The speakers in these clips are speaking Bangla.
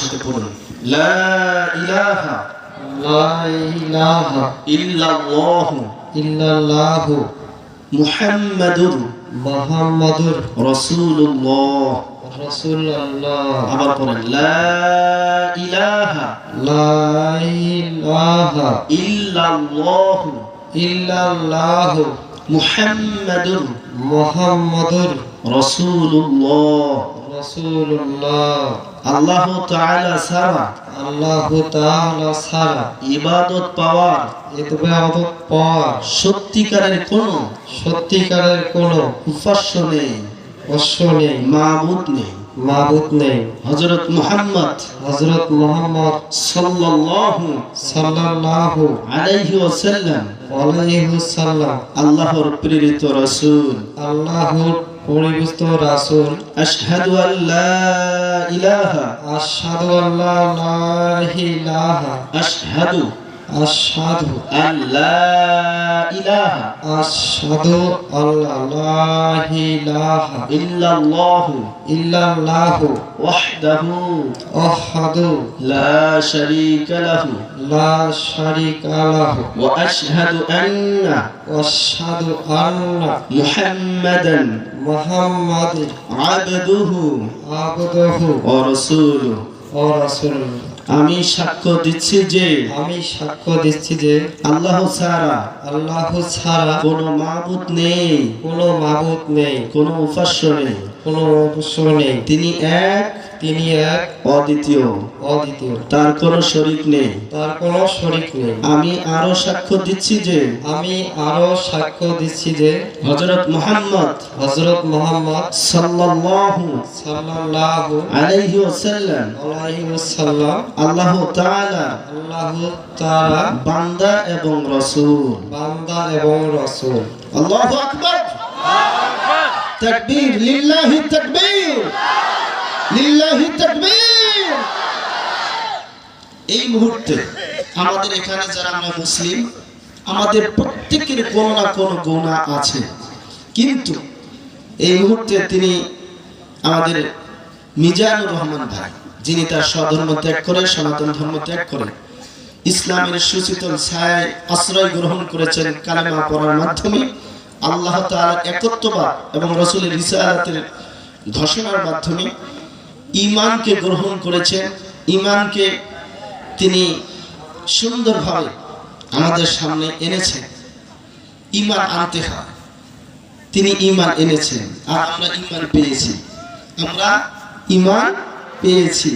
সাথে পড়ুন, লা ইলাহা ইল্লাল্লাহু মুহাম্মাদুর রাসূলুল্লাহ। আবার পড়েন, লা ইলাহা ইল্লাল্লাহু মুহাম্মাদুর রাসূলুল্লাহ। আল্লাহ তাআলা ছাড়া ইবাদত পাওয়ার সত্যিকারের কোন উপাস্য নেই, মাবুদ নেই। হযরত মুহাম্মদ সাল্লাল্লাহু আলাইহি ওয়াসাল্লাম আল্লাহর প্রেরিত রাসূল, আশহাদু আল্লা ইলাহা আশহাদু আল্লা ইলাহা ইল্লাল্লাহু ওয়াহদাহু লা শারীকা লাহু ওয়া আশহাদু আন্না মুহাম্মাদান আবদুহু ওয়া রাসূলুহু। আমি সাক্ষ্য দিচ্ছি যে আল্লাহ ছাড়া কোনো মাবুদ নেই, কোনো উপাস্য নেই। তিনি এক অদ্বিতীয়, তার কোনো শরীক নেই। আমি আরো সাক্ষ্য দিচ্ছি যে হযরত মুহাম্মদ সাল্লাল্লাহু আলাইহি ওয়াসাল্লাম আল্লাহ তাআলা বান্দা এবং রাসূল। আল্লাহু আকবার, তাকবীর, লিল্লাহি তাকবীর, লিল্লাহি তাকবীর। এই মুহূর্তে আমাদের এখানে যারা আমরা মুসলিম, আমাদের প্রত্যেকের কোনো না কোনো গুনাহ আছে, কিন্তু এই মুহূর্তে তিনি আমাদের মিজানুর রহমান ভাই, যিনি তার স্বধর্ম ত্যাগ করে সনাতন ধর্ম ত্যাগ করে ইসলামের সুশীতল ছায়ায় আশ্রয় গ্রহণ করেছেন কালেমা পড়ার মাধ্যমে, আল্লাহ তাআলার একত্ববাদ এবং রাসূলের রিসালাতের ঘোষণার মাধ্যমে ঈমানকে গ্রহণ করেছেন। ঈমানকে তিনি সুন্দরভাবে আমাদের সামনে এনেছেন। ঈমান আনতে হয়, তিনি ঈমান এনেছেন আর আমরা ঈমান পেয়েছি,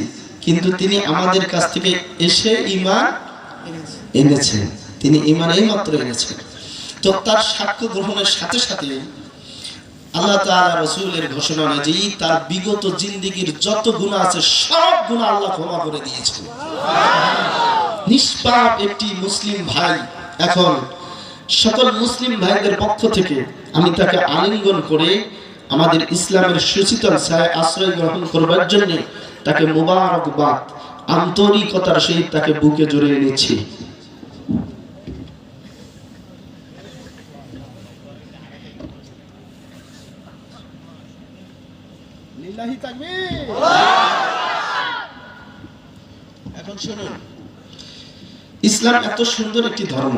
কিন্তু তিনি আমাদের কাছ থেকে এসে ঈমান এনেছেন। তিনি ঈমান এইমাত্র এনেছেন। তো তার সাক্ষ্য গ্রহণের সাথে সাথে আল্লাহ তাআলা রাসূলের ঘোষণা অনুযায়ী তার বিগত জিন্দেগীর যত গুনাহ আছে সব গুনাহ আল্লাহ ক্ষমা করে দিয়েছেন। নিষ্পাপ একটি মুসলিম ভাই, এখন সকল মুসলিম ভাইদের পক্ষ থেকে আমি তাকে আলিঙ্গন করে আমাদের ইসলামের সুশীতল ছায়ায় আশ্রয় গ্রহণ করবার জন্য তাকে মুবারকবাদ, আন্তরিকতার সহিত তাকে বুকে জড়িয়ে নিচ্ছি। লিল্লাহি তাকবীর। এখন শুনুন, ইসলাম এত সুন্দর একটি ধর্ম,